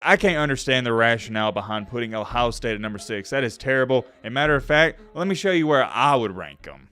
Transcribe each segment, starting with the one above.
I can't understand the rationale behind putting Ohio State at number 6. That is terrible. And matter of fact, let me show you where I would rank them.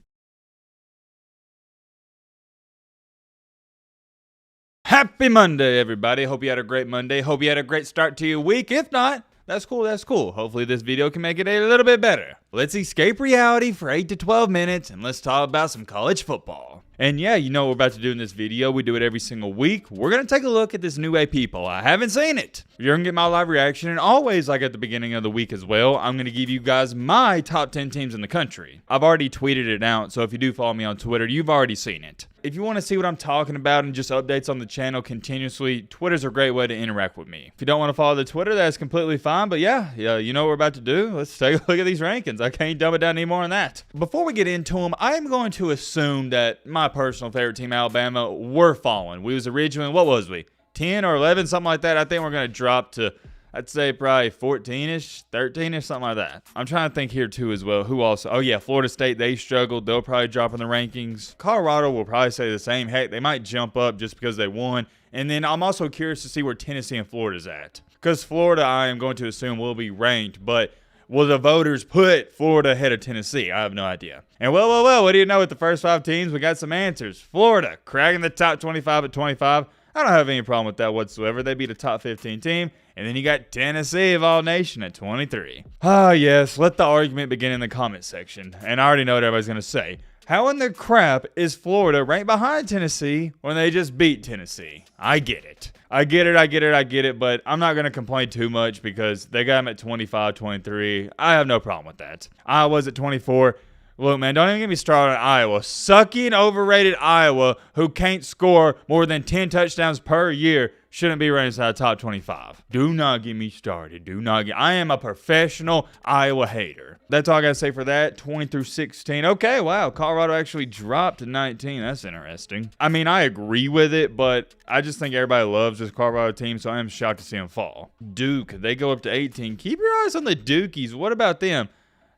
Happy Monday, everybody. Hope you had a great Monday. Hope you had a great start to your week. If not, that's cool, that's cool. Hopefully this video can make it a little bit better. Let's escape reality for 8 to 12 minutes and let's talk about some college football. And yeah, you know what we're about to do in this video. We do it every single week. We're going to take a look at this new AP poll. I haven't seen it. You're going to get my live reaction, and always, like at the beginning of the week as well, I'm going to give you guys my top 10 teams in the country. I've already tweeted it out, so if you do follow me on Twitter, you've already seen it. If you want to see what I'm talking about and just updates on the channel continuously, Twitter's a great way to interact with me. If you don't want to follow the Twitter, that's completely fine, but yeah, you know what we're about to do. Let's take a look at these rankings. I can't dumb it down any more than that. Before we get into them, I'm going to assume that my personal favorite team, Alabama, were falling. We was originally, what was we? 10 or 11, something like that. I think we're going to drop to, I'd say probably 14-ish, 13-ish, something like that. I'm trying to think here too as well. Who also? Oh yeah, Florida State, they struggled. They'll probably drop in the rankings. Colorado will probably say the same. Heck, they might jump up just because they won. And then I'm also curious to see where Tennessee and Florida's at. Because Florida, I am going to assume, will be ranked, but will the voters put Florida ahead of Tennessee? I have no idea. And well, what do you know with the first 5 teams? We got some answers. Florida, cracking the top 25 at 25. I don't have any problem with that whatsoever. They beat a top 15 team. And then you got Tennessee of all nation at 23. Ah, yes, let the argument begin in the comment section. And I already know what everybody's going to say. How in the crap is Florida right behind Tennessee when they just beat Tennessee? I get it. I get it, but I'm not going to complain too much because they got them at 25, 23. I have no problem with that. Iowa's at 24. Look, man, don't even get me started on Iowa. Sucking, overrated Iowa, who can't score more than 10 touchdowns per year, shouldn't be ranked inside the top 25. Do not get me started. I am a professional Iowa hater. That's all I got to say for that. 20 through 16. Okay, wow. Colorado actually dropped to 19. That's interesting. I mean, I agree with it, but I just think everybody loves this Colorado team, so I am shocked to see them fall. Duke, they go up to 18. Keep your eyes on the Dukies. What about them?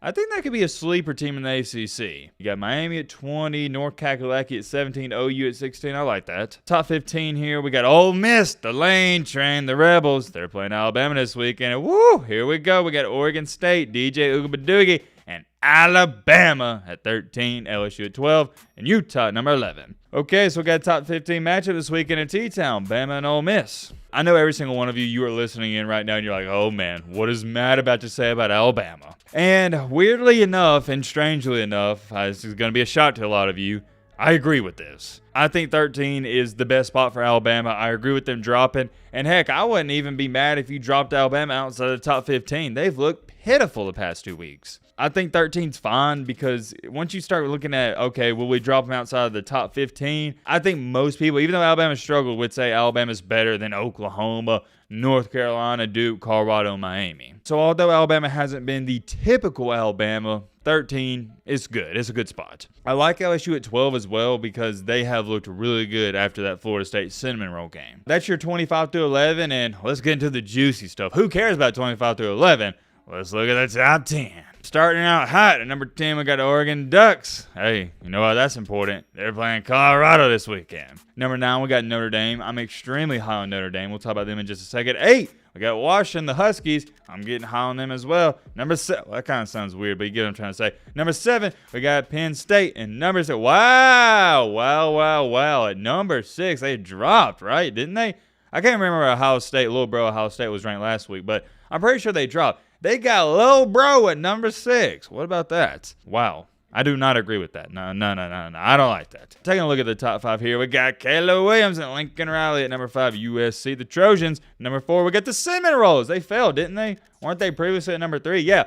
I think that could be a sleeper team in the ACC. You got Miami at 20, North Kakalaki at 17, OU at 16. I like that. Top 15 here. We got Ole Miss, the Lane Train, the Rebels. They're playing Alabama this weekend. And woo, here we go. We got Oregon State, DJ Ugabadoogie, and Alabama at 13, LSU at 12, and Utah at number 11. Okay, so we got a top 15 matchup this weekend in T-Town, Bama and Ole Miss. I know every single one of you are listening in right now, and you're like, oh man, what is Matt about to say about Alabama? And weirdly enough, and strangely enough, this is going to be a shock to a lot of you, I agree with this. I think 13 is the best spot for Alabama. I agree with them dropping. And heck, I wouldn't even be mad if you dropped Alabama outside of the top 15. They've looked pitiful the past 2 weeks. I think 13's fine because once you start looking at, okay, will we drop them outside of the top 15? I think most people, even though Alabama struggled, would say Alabama's better than Oklahoma, North Carolina, Duke, Colorado, and Miami. So although Alabama hasn't been the typical Alabama, 13 is good. It's a good spot. I like LSU at 12 as well because they have looked really good after that Florida State Cinnamon Roll game. That's your 25 through 11, and let's get into the juicy stuff. Who cares about 25 through 11? Let's look at the top 10. Starting out hot at number 10, we got the Oregon Ducks. Hey, you know why that's important? They're playing Colorado this weekend. Number 9, we got Notre Dame. I'm extremely high on Notre Dame. We'll talk about them in just a second. 8, we got Washington, the Huskies. I'm getting high on them as well. Number 7, well, that kind of sounds weird, but you get what I'm trying to say. Number 7, we got Penn State. And number 6, wow. At number 6, they dropped, right? Didn't they? I can't remember Ohio State, little bro Ohio State was ranked last week, but I'm pretty sure they dropped. They got Lil Bro at number 6. What about that? Wow. I do not agree with that. No. I don't like that. Taking a look at the top 5 here, we got Caleb Williams and Lincoln Riley at number 5. USC, the Trojans. Number 4, we got the Cinnamon Rolls. They fell, didn't they? Weren't they previously at number 3? Yeah.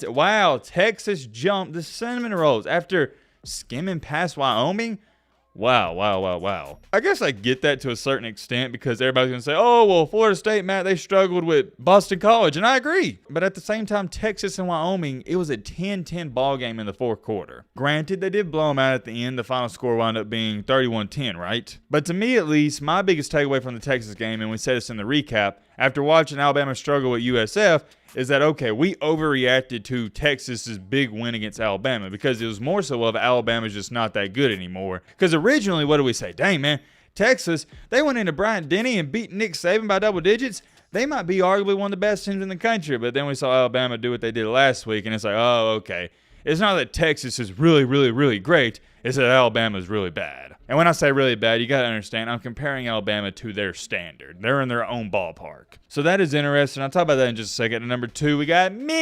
Wow, Texas jumped the Cinnamon Rolls after skimming past Wyoming. Wow. I guess I get that to a certain extent because everybody's going to say, oh, well, Florida State, Matt, they struggled with Boston College. And I agree. But at the same time, Texas and Wyoming, it was a 10-10 ball game in the fourth quarter. Granted, they did blow them out at the end. The final score wound up being 31-10, right? But to me, at least, my biggest takeaway from the Texas game, and we said this in the recap, after watching Alabama struggle with USF, is that, okay, we overreacted to Texas's big win against Alabama because it was more so of Alabama's just not that good anymore. Because originally, what did we say? Dang, man, Texas, they went into Bryant Denny and beat Nick Saban by double digits. They might be arguably one of the best teams in the country, but then we saw Alabama do what they did last week, and it's like, oh, okay. It's not that Texas is really, really, really great. It's that Alabama is really bad. And when I say really bad, you got to understand, I'm comparing Alabama to their standard. They're in their own ballpark. So that is interesting. I'll talk about that in just a second. At number 2, we got Michigan.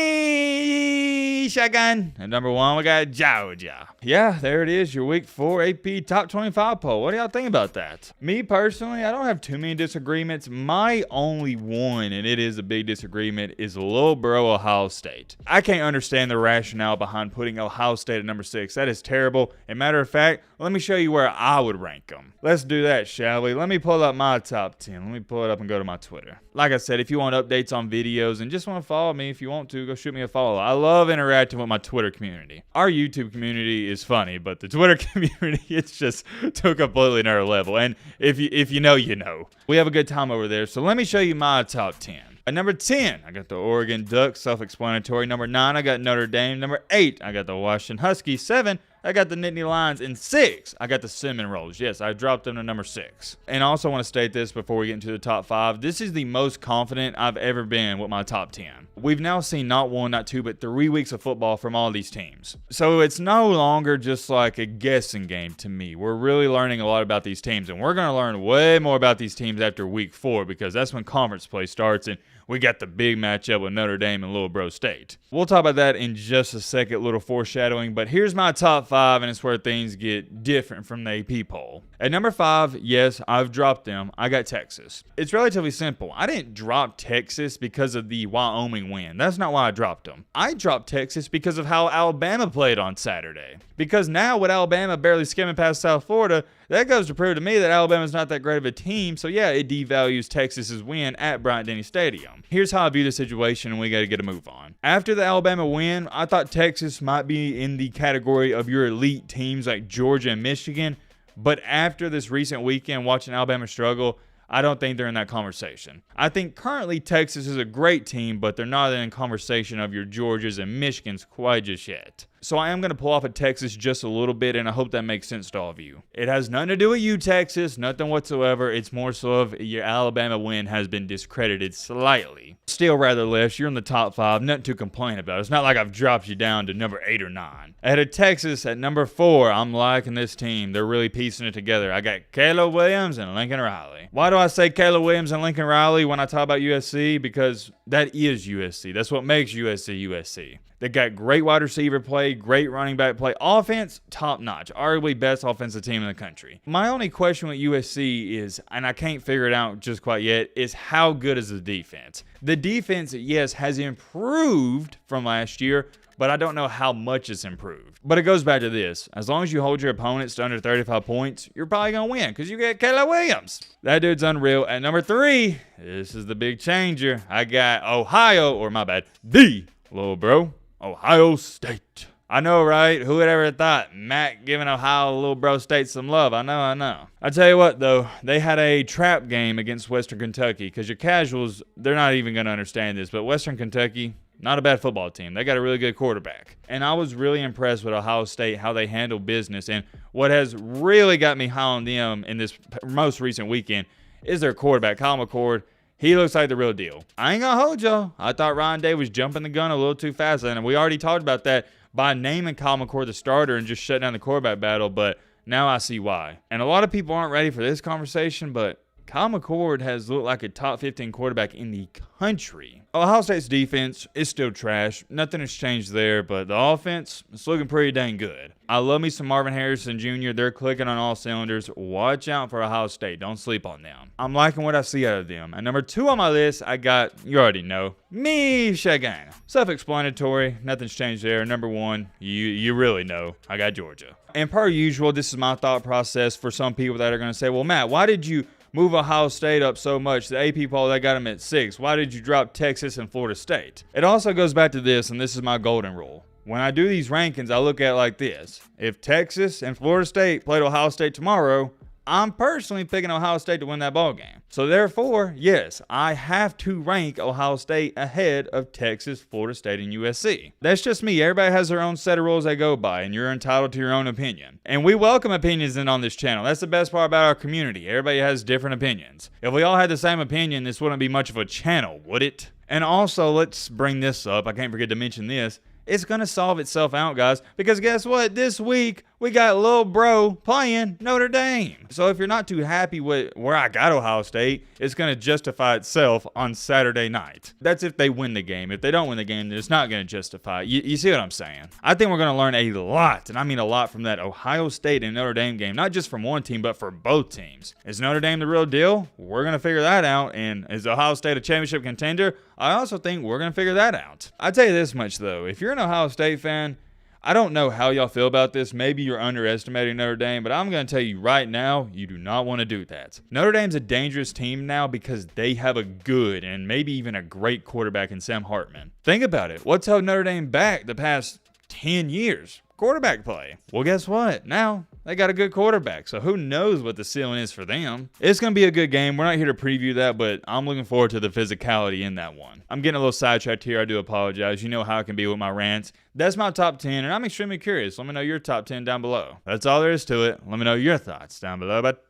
At number 1, we got Georgia. Yeah, there it is, your Week 4 AP Top 25 poll. What do y'all think about that? Me personally, I don't have too many disagreements. My only one, and it is a big disagreement, is Little Bro, Ohio State. I can't understand the rationale behind putting Ohio State at number 6. That is terrible. And matter of fact, let me show you where I would rank them. Let's do that, shall we? Let me pull up my top 10. Let me pull it up and go to my Twitter. Like I said, if you want updates on videos and just want to follow me, if you want to, go shoot me a follow. I love interacting with my Twitter community. Our YouTube community is funny, but the Twitter community, it's just to a completely another level. And if you know, you know. We have a good time over there. So let me show you my top 10. At number 10, I got the Oregon Ducks, self-explanatory. Number 9, I got Notre Dame. Number 8, I got the Washington Huskies. 7, I got the Nittany Lions. And 6, I got the Cinnamon Rolls. Yes, I dropped them to number 6. And I also want to state this before we get into the top 5. This is the most confident I've ever been with my top 10. We've now seen not 1, not 2, but 3 weeks of football from all these teams. So it's no longer just like a guessing game to me. We're really learning a lot about these teams. And we're going to learn way more about these teams after Week 4 because that's when conference play starts. And we got the big matchup with Notre Dame and Little Bro State. We'll talk about that in just a second, little foreshadowing. But here's my top 5, and it's where things get different from the AP poll. At number 5, yes, I've dropped them. I got Texas. It's relatively simple. I didn't drop Texas because of the Wyoming win. That's not why I dropped them. I dropped Texas because of how Alabama played on Saturday. Because now with Alabama barely skimming past South Florida, that goes to prove to me that Alabama's not that great of a team. So yeah, it devalues Texas's win at Bryant-Denny Stadium. Here's how I view the situation, and we got to get a move on. After the Alabama win, I thought Texas might be in the category of your elite teams like Georgia and Michigan. But after this recent weekend watching Alabama struggle, I don't think they're in that conversation. I think currently Texas is a great team, but they're not in conversation of your Georgias and Michigans quite just yet. So I am going to pull off of Texas just a little bit, and I hope that makes sense to all of you. It has nothing to do with you, Texas, nothing whatsoever. It's more so of your Alabama win has been discredited slightly. Still rather less, you're in the top 5, nothing to complain about. It's not like I've dropped you down to number 8 or 9. Ahead of Texas at number 4, I'm liking this team. They're really piecing it together. I got Caleb Williams and Lincoln Riley. Why do I say Caleb Williams and Lincoln Riley when I talk about USC? Because that is USC. That's what makes USC USC. They got great wide receiver play, great running back play. Offense, top notch. Arguably best offensive team in the country. My only question with USC is, and I can't figure it out just quite yet, is how good is the defense? The defense, yes, has improved from last year, but I don't know how much it's improved. But it goes back to this. As long as you hold your opponents to under 35 points, you're probably going to win because you got Caleb Williams. That dude's unreal. At number 3, this is the big changer. I got the Little Bro, Ohio State. I know, right? Who would ever thought Mac giving Ohio Little Bro State some love? I know. I tell you what, though, they had a trap game against Western Kentucky because your casuals, they're not even going to understand this, but Western Kentucky, not a bad football team. They got a really good quarterback. And I was really impressed with Ohio State, how they handle business. And what has really got me high on them in this most recent weekend is their quarterback, Kyle McCord. He looks like the real deal. I ain't gonna hold y'all. I thought Ryan Day was jumping the gun a little too fast, and we already talked about that by naming Kyle McCord the starter and just shutting down the quarterback battle, but now I see why. And a lot of people aren't ready for this conversation, but Kyle McCord has looked like a top 15 quarterback in the country. Ohio State's defense is still trash. Nothing has changed there, but the offense is looking pretty dang good. I love me some Marvin Harrison Jr. They're clicking on all cylinders. Watch out for Ohio State. Don't sleep on them. I'm liking what I see out of them. And number 2 on my list, I got, you already know, Michigan. Self-explanatory. Nothing's changed there. Number 1, you really know, I got Georgia. And per usual, this is my thought process for some people that are going to say, well, Matt, why did you move Ohio State up so much? The AP poll, they got them at 6. Why did you drop Texas and Florida State? It also goes back to this, and this is my golden rule. When I do these rankings, I look at it like this. If Texas and Florida State played Ohio State tomorrow, I'm personally picking Ohio State to win that ball game. So therefore, yes, I have to rank Ohio State ahead of Texas, Florida State, and USC. That's just me. Everybody has their own set of rules they go by, and you're entitled to your own opinion. And we welcome opinions in on this channel. That's the best part about our community. Everybody has different opinions. If we all had the same opinion, this wouldn't be much of a channel, would it? And also, let's bring this up. I can't forget to mention this. It's going to solve itself out, guys, because guess what? This week, we got Lil Bro playing Notre Dame. So if you're not too happy with where I got Ohio State, it's going to justify itself on Saturday night. That's if they win the game. If they don't win the game, then it's not going to justify it. You see what I'm saying? I think we're going to learn a lot, and I mean a lot, from that Ohio State and Notre Dame game. Not just from one team, but for both teams. Is Notre Dame the real deal? We're going to figure that out. And is Ohio State a championship contender? I also think we're going to figure that out. I tell you this much, though. If you're an Ohio State fan, I don't know how y'all feel about this. Maybe you're underestimating Notre Dame, but I'm going to tell you right now, you do not want to do that. Notre Dame's a dangerous team now because they have a good and maybe even a great quarterback in Sam Hartman. Think about it. What's held Notre Dame back the past 10 years? Quarterback play. Well, guess what? Now they got a good quarterback, so who knows what the ceiling is for them. It's going to be a good game. We're not here to preview that, but I'm looking forward to the physicality in that one. I'm getting a little sidetracked here. I do apologize. You know how I can be with my rants. That's my top 10, and I'm extremely curious. Let me know your top 10 down below. That's all there is to it. Let me know your thoughts down below. But,